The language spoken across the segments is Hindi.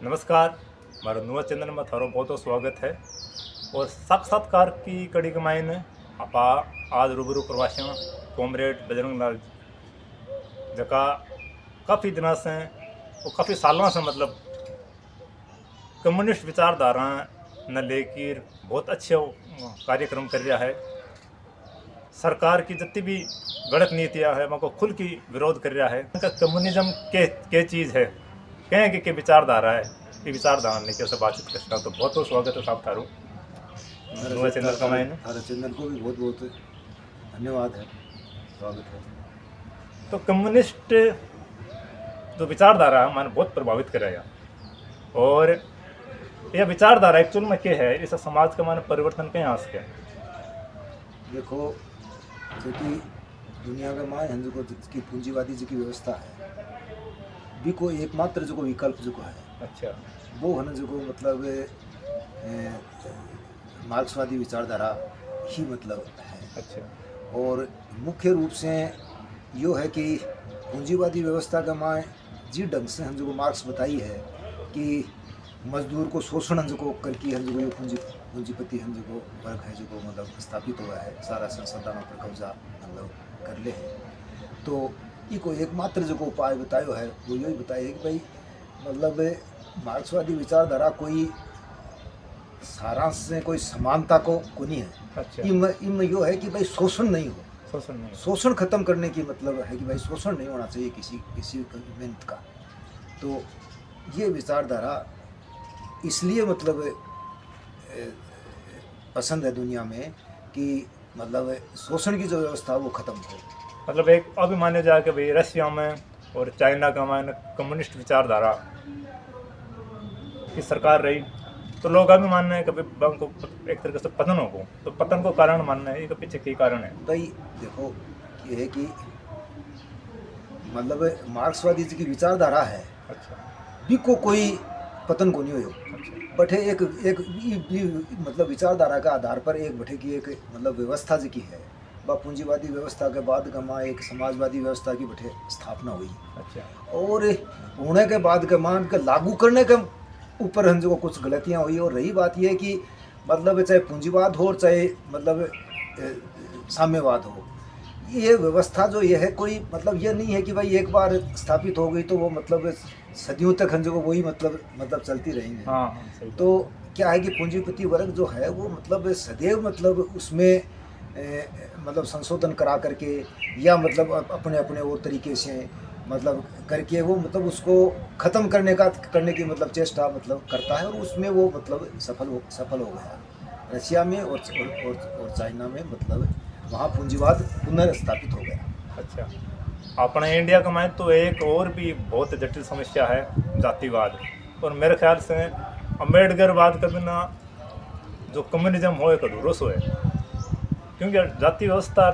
नमस्कार। मारो नुआ चैनल में थारो बहुत स्वागत है। और साक्षात्कार की कड़ी के मायने आपा आज रूबरू करवाशा कॉमरेड बजरंग लाल जका काफ़ी दिनों से और काफ़ी सालों से मतलब कम्युनिस्ट विचारधारा न लेकर बहुत अच्छे कार्यक्रम कर रहा है। सरकार की जितनी भी गलत नीतियाँ है उनको खुल की विरोध कर रहा है। कम्युनिज्म के चीज़ है कहें कि विचारधारा है कि विचारधारा लेके उसे बातचीत करता हूँ। तो बहुत बहुत स्वागत है साहब थारू नए चैनल का मायने। हमारे चैनल को भी बहुत बहुत धन्यवाद है, स्वागत है। तो कम्युनिस्ट जो विचारधारा है मैंने बहुत प्रभावित कराया और यह विचारधारा एक्चुअल में क्या है, इस समाज का माने परिवर्तन कहीं आ सके। देखो क्योंकि दुनिया के माँ हिंदू को जिसकी पूंजीवादी जी की व्यवस्था है भी को एकमात्र जो को विकल्प जो को है अच्छा वो है जो को मतलब मार्क्सवादी विचारधारा ही मतलब है। अच्छा और मुख्य रूप से यो है कि पूंजीवादी व्यवस्था का माँ जी ढंग से हम जो को मार्क्स बताई है कि मजदूर को शोषण जो को करके हम जो को पूंजीपति हम जो को वर्ग है जो को मतलब स्थापित हुआ है, सारा संसाधनों पर कब्जा मतलब कर ले है। तो इको एकमात्र जो को उपाय बतायो है वो यही बताया है कि भाई मतलब मार्क्सवादी विचारधारा कोई सारांश से कोई समानता को नहीं है। अच्छा इम यो है कि भाई शोषण नहीं हो, शोषण नहीं। शोषण खत्म करने की मतलब है कि भाई शोषण नहीं होना चाहिए किसी मेहनत का। तो ये विचारधारा इसलिए मतलब पसंद है दुनिया में कि मतलब शोषण की जो व्यवस्था वो खत्म हो। मतलब एक अभी माने जाए कि भाई रशिया में और चाइना का माने कम्युनिस्ट विचारधारा की सरकार रही तो लोग अभी मानना है कि भाई को एक तरीके से पतन हो, तो पतन को कारण मानना है, ये पीछे की कारण है। भाई देखो ये है कि मतलब मार्क्सवादी जी की विचारधारा है अच्छा भी को कोई पतन को नहीं हो बटे एक एक मतलब विचारधारा का आधार पर एक बटे की एक मतलब व्यवस्था जी की है वह पूंजीवादी व्यवस्था के बाद गमा एक समाजवादी व्यवस्था की बटे स्थापना हुई। अच्छा और होने के बाद गमा के लागू करने के ऊपर हम जो कुछ गलतियां हुई। और रही बात यह कि मतलब चाहे पूंजीवाद हो चाहे मतलब साम्यवाद हो, ये व्यवस्था जो ये है कोई मतलब ये नहीं है कि भाई एक बार स्थापित हो गई तो वो मतलब सदियों तक हम जो वही मतलब चलती रहेंगे। हाँ सही। तो क्या है कि पूंजीपति वर्ग जो है वो मतलब सदैव मतलब उसमें मतलब संशोधन करा करके या मतलब अपने अपने और तरीके से मतलब करके वो मतलब उसको ख़त्म करने की मतलब चेष्टा मतलब करता है। और उसमें वो मतलब सफल हो गया रशिया में और चाइना में मतलब वहाँ पूंजीवाद पुनर्स्थापित हो गया। अच्छा अपने इंडिया का मायने तो एक और भी बहुत जटिल समस्या है जातिवाद। और मेरे ख्याल से अम्बेडकरवाद का बिना जो कम्युनिज्म हो एक अधूरो सो है, क्योंकि जाति व्यवस्था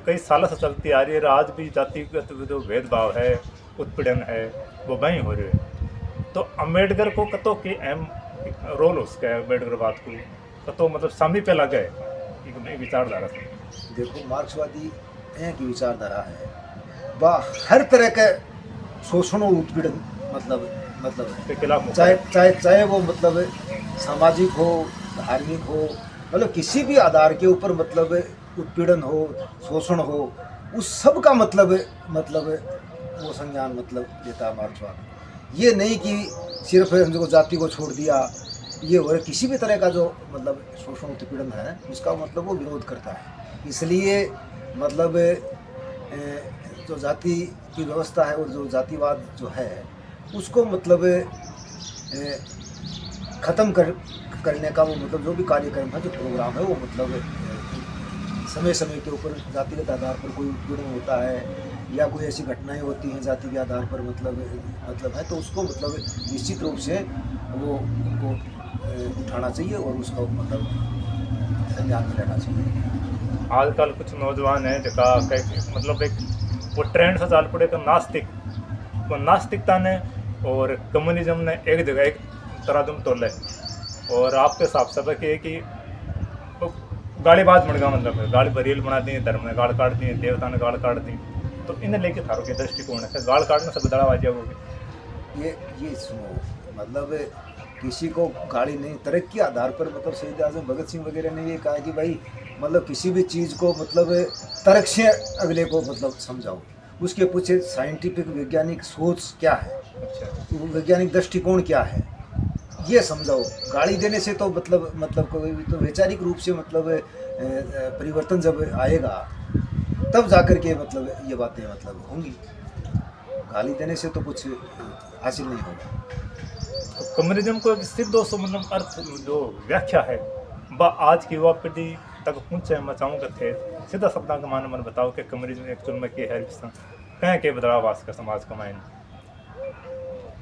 कई सालों से चलती आ रही है। आज भी जातिगत जो भेदभाव है उत्पीड़न है वो वहीं हो रहे है। तो अम्बेडकर को कतो की अहम रोल उसका अम्बेडकरवाद को कतो मतलब सामी पे लगे विचारधारा से। देखो मार्क्सवादी की विचारधारा है वह हर तरह के शोषण और उत्पीड़न मतलब के खिलाफ चाहे वो मतलब सामाजिक हो धार्मिक हो मतलब किसी भी आधार के ऊपर मतलब उत्पीड़न हो शोषण हो उस सब का मतलब वो संज्ञान मतलब देता है मार्क्सवाद। ये नहीं कि सिर्फ हमको जाति को छोड़ दिया ये और किसी भी तरह का जो मतलब शोषण उत्पीड़न है उसका मतलब वो विरोध करता है। इसलिए मतलब जो जाति की व्यवस्था है और जो जातिवाद जो है उसको मतलब ख़त्म करने का वो मतलब जो भी कार्यक्रम है जो प्रोग्राम है वो मतलब समय समय के ऊपर जातिगत आधार पर कोई उत्पीड़न होता है या कोई ऐसी घटनाएं होती हैं जाति के आधार पर मतलब है तो उसको मतलब निश्चित रूप से वो उनको उठाना चाहिए और उसका मतलब संज्ञान में लेना चाहिए। आजकल कुछ नौजवान हैं जका मतलब एक वो ट्रेंड से चाल पड़े तो नास्तिकता ने और कम्युनिज्म ने एक जगह एक तराजम तोले। और आपके हिसाब से कि गालीबाज बन गया, मतलब गाली बरील बना दी, धर्म ने गाल काट दी, देवता ने गाल काट दी। तो इन्हें लेके थारो के दृष्टिकोण है गाल काटने से बदलाव आ जाओगे। ये सुनो मतलब किसी को गाड़ी नहीं, तरक्की के आधार पर मतलब शहीद आजम भगत सिंह वगैरह ने ये कहा कि भाई मतलब किसी भी चीज़ को मतलब तर्क से अगले को मतलब समझाओ, उसके पीछे साइंटिफिक वैज्ञानिक सोच क्या है, अच्छा। वो वैज्ञानिक दृष्टिकोण क्या है, ये समझाओ। गाड़ी देने से तो मतलब कोई भी तो वैचारिक रूप से मतलब परिवर्तन जब आएगा तब जाकर के मतलब ये बातें मतलब होंगी। गाली देने से तो कुछ हासिल नहीं होगा। तो कम्युनिज्म को एक सिद्ध और मतलब अर्थ जो व्याख्या है वह आज की युवा पीढ़ी तक पहुँचे मैं चाहूँगा थे सीधा शब्दां का मान मन बताओ कि कम्युनिज्म एक्चुअल में क्या है, कहें के बदलाव आज का समाज का मायने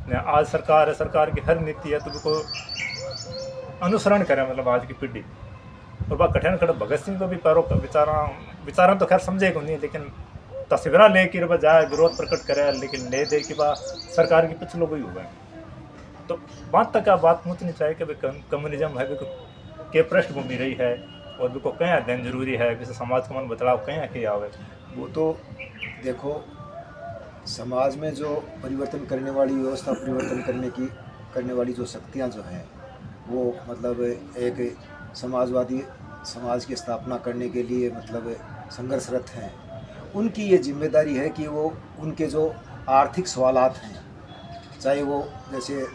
ने आज सरकार है, सरकार की हर नीति है तो उनको अनुसरण करें मतलब आज की पीढ़ी। और वह कठिन खड़ा भगत सिंह को भी पैरों विचारा तो खैर समझे को नहीं, लेकिन तस्वीर लेकर वह जाए विरोध प्रकट करे, लेकिन ले दे कि वह सरकार की पिछलो भी हुआ है। तो बात तक बात पहुँचनी चाहिए कि कम्युनिज्म है के पृष्ठभूमि रही है और भी को कहीं अध्ययन जरूरी है, जैसे समाज का मन बदलाव कहीं किया आवे। वो तो देखो समाज में जो परिवर्तन करने वाली व्यवस्था परिवर्तन करने वाली जो शक्तियाँ जो हैं वो मतलब एक समाजवादी समाज की स्थापना करने के लिए मतलब संघर्षरत हैं। उनकी ये जिम्मेदारी है कि वो उनके जो आर्थिक सवालात हैं, चाहे वो जैसे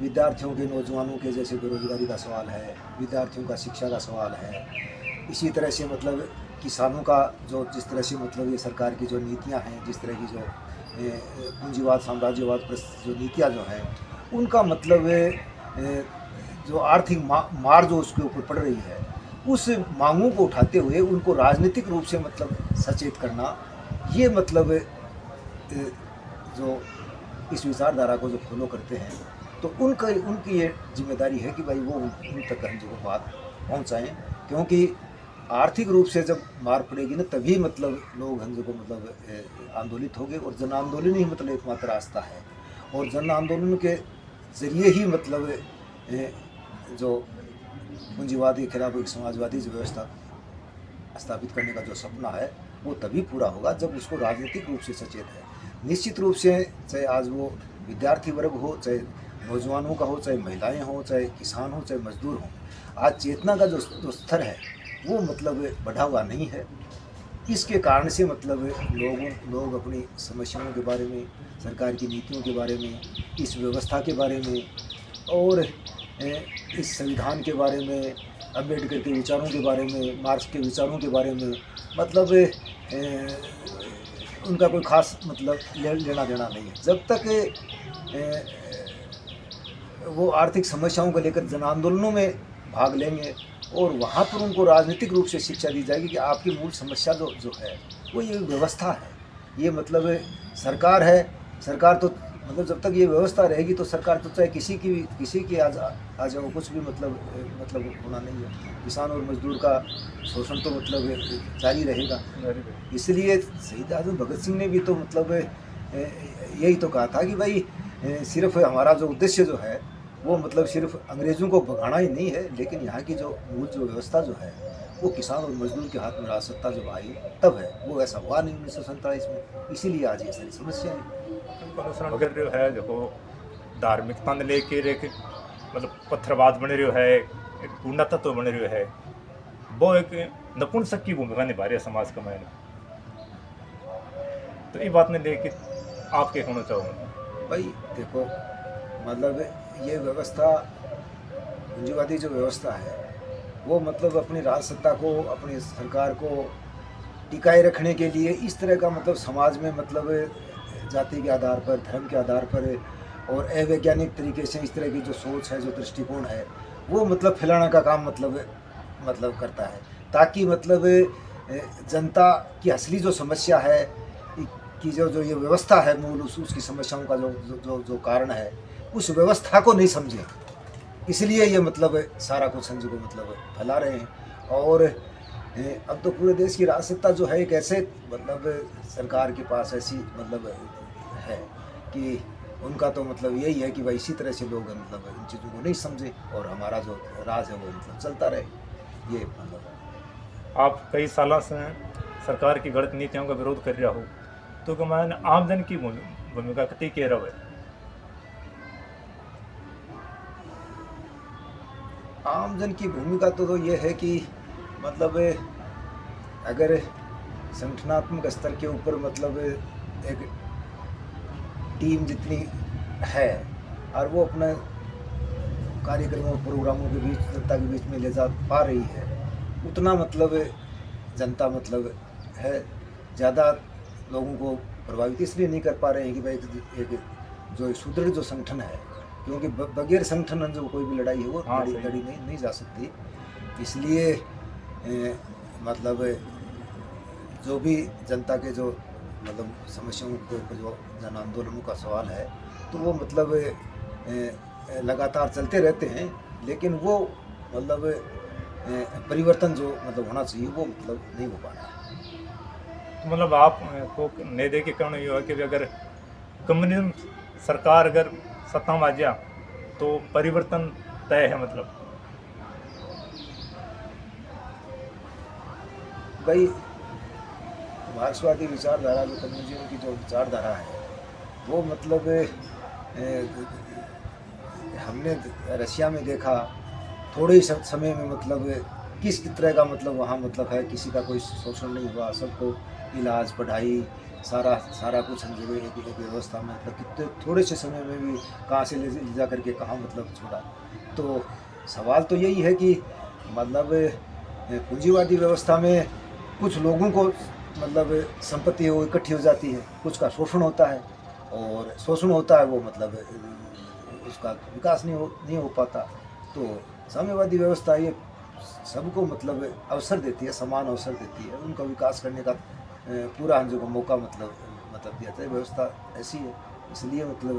विद्यार्थियों के, नौजवानों के जैसे बेरोजगारी का सवाल है, विद्यार्थियों का शिक्षा का सवाल है, इसी तरह से मतलब किसानों का जो जिस तरह से मतलब ये सरकार की जो नीतियां हैं, जिस तरह की जो पूंजीवाद साम्राज्यवाद जो नीतियां जो हैं उनका मतलब जो आर्थिक मार जो उसके ऊपर पड़ रही है, उस मांगों को उठाते हुए उनको राजनीतिक रूप से मतलब सचेत करना, ये मतलब जो इस विचारधारा को जो फॉलो करते हैं तो उनकी ये जिम्मेदारी है कि भाई वो उन तक हम जो बात पहुँचाएँ, क्योंकि आर्थिक रूप से जब मार पड़ेगी ना तभी मतलब लोग हम को मतलब आंदोलित होंगे, और जन आंदोलन ही मतलब एकमात्र रास्ता है। और जन आंदोलन के ज़रिए ही मतलब जो पूंजीवाद के खिलाफ एक समाजवादी जो व्यवस्था स्थापित करने का जो सपना है वो तभी पूरा होगा जब उसको राजनीतिक रूप से सचेत है। निश्चित रूप से चाहे आज वो विद्यार्थी वर्ग हो, चाहे नौजवानों का हो, चाहे महिलाएं हो, चाहे किसान हो, चाहे मजदूर हो, आज चेतना का जो स्तर है वो मतलब बढ़ा हुआ नहीं है। इसके कारण से मतलब लोग अपनी समस्याओं के बारे में, सरकार की नीतियों के बारे में, इस व्यवस्था के बारे में और इस संविधान के बारे में, अम्बेडकर के विचारों के बारे में, मार्क्स के विचारों के बारे में मतलब उनका कोई खास मतलब लेना देना नहीं है। जब तक वो आर्थिक समस्याओं को लेकर जन आंदोलनों में भाग लेंगे और वहाँ पर उनको राजनीतिक रूप से शिक्षा दी जाएगी कि आपकी मूल समस्या जो है वो ये व्यवस्था है, ये मतलब सरकार है। सरकार तो मतलब जब तक ये व्यवस्था रहेगी तो सरकार तो चाहे किसी की आ जाओ, कुछ भी मतलब होना नहीं है। किसान और मजदूर का शोषण तो मतलब जारी रहेगा। इसलिए शहीद आजम भगत सिंह ने भी तो मतलब यही तो कहा था कि भाई सिर्फ हमारा जो उद्देश्य जो है वो मतलब सिर्फ अंग्रेज़ों को भगाना ही नहीं है, लेकिन यहाँ की जो मूल जो व्यवस्था जो है वो किसान और मजदूर के हाथ में राज सत्ता जब आई तब है। वो ऐसा हुआ नहीं 1947 में, इसीलिए आज ये सारी समस्या है। देखो धार्मिकता ने लेकर एक मतलब पत्थरबाज बन रही है, एक पूर्ण तत्व बन रही है, वो एक नपुंसक की भूमिका निभा रही है समाज का मायने। तो ये बात ने लेकर आप क्या कहना चाहोगे? भाई देखो मतलब ये व्यवस्था पूंजीवादी जो व्यवस्था है वो मतलब अपनी राज सत्ता को, अपनी सरकार को टिकाए रखने के लिए इस तरह का मतलब समाज में मतलब जाति के आधार पर, धर्म के आधार पर और अवैज्ञानिक तरीके से इस तरह की जो सोच है, जो दृष्टिकोण है वो मतलब फैलाने का काम मतलब करता है, ताकि मतलब जनता की असली जो समस्या है कि जो ये व्यवस्था है मूल उसकी समस्याओं का जो कारण है उस व्यवस्था को नहीं समझे। इसलिए ये मतलब सारा कुछ संजय को मतलब फैला रहे हैं। और अब तो पूरे देश की राज सत्ता जो है एक ऐसे मतलब सरकार के पास ऐसी मतलब है कि उनका तो मतलब यही है कि भाई इसी तरह से लोग मतलब इन चीज़ों को नहीं समझे और हमारा जो राज है वो मतलब चलता रहे। ये मतलब आप कई सालों से सरकार की गलत नीतियों का विरोध कर रहा हो, तो मैंने आमजन की भूमिका कतई कह रहा है। आमजन की भूमिका तो ये है कि मतलब अगर संगठनात्मक स्तर के ऊपर मतलब एक टीम जितनी है और वो अपने कार्यक्रमों प्रोग्रामों के बीच जनता के बीच में ले जा पा रही है, उतना मतलब जनता मतलब है ज़्यादा लोगों को प्रभावित इसलिए नहीं कर पा रहे हैं कि भाई एक जो सुदृढ़ जो संगठन है, क्योंकि बगैर संगठन जो कोई भी लड़ाई है वो हाँ, लड़ी नहीं जा सकती। इसलिए मतलब जो भी जनता के जो मतलब समस्याओं के ऊपर जो जन आंदोलनों का सवाल है, तो वो मतलब लगातार चलते रहते हैं, लेकिन वो मतलब परिवर्तन जो मतलब होना चाहिए वो मतलब नहीं हो पा रहा है। तो मतलब आप को नहीं देखे कारण ये है कि अगर कम्युनिज्म सरकार अगर सत्ता में आ गया तो परिवर्तन तय है। मतलब भाई मार्क्सवादी विचारधारा जो कम्युनिज्म की जो विचारधारा है वो मतलब हमने रशिया में देखा, थोड़े ही समय में मतलब किस तरह का मतलब वहाँ मतलब है, किसी का कोई शोषण नहीं हुआ, सबको इलाज पढ़ाई सारा कुछ हम जगह एक व्यवस्था में मतलब कितने थोड़े से समय में भी कहाँ से ले जा करके कहाँ मतलब छोड़ा। तो सवाल तो यही है कि मतलब पूंजीवादी व्यवस्था में कुछ लोगों को मतलब संपत्ति वो इकट्ठी हो जाती है, कुछ का शोषण होता है, और शोषण होता है वो मतलब उसका विकास नहीं हो पाता। तो साम्यवादी व्यवस्था ये सबको मतलब अवसर देती है, समान अवसर देती है, उनका विकास करने का पूरा जो मौका मतलब दिया जाता है। व्यवस्था ऐसी है, इसलिए मतलब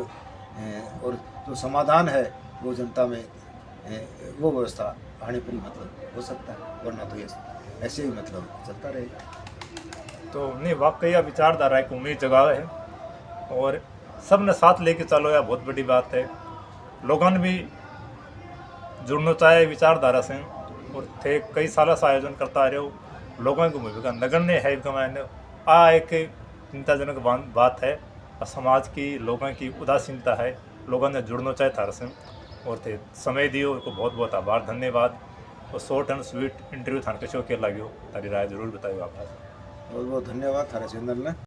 और जो समाधान है वो जनता में वो व्यवस्था आने पर ही मतलब हो सकता है, वरना तो ये ऐसे ही मतलब चलता रहेगा। तो नहीं, वाकई यह विचारधारा एक उम्मीद जगह है और सब ने साथ लेके चलो, यह बहुत बड़ी बात है। लोगों ने भी जुड़ना चाहे विचारधारा से और थे कई साल से आयोजन करता आ रहे हो। लोगों की भूमिका नगण्य है मैंने एक चिंताजनक बात है। और समाज की लोगों की उदासीनता है, लोगों ने जुड़ना चाहे थार से और थे समय दियो, उनको बहुत बहुत आभार, धन्यवाद। और शॉर्ट एंड स्वीट इंटरव्यू थान के शो के लगे, तारी राय जरूर बताइए। आप बहुत बहुत धन्यवाद थारा चंदन ने।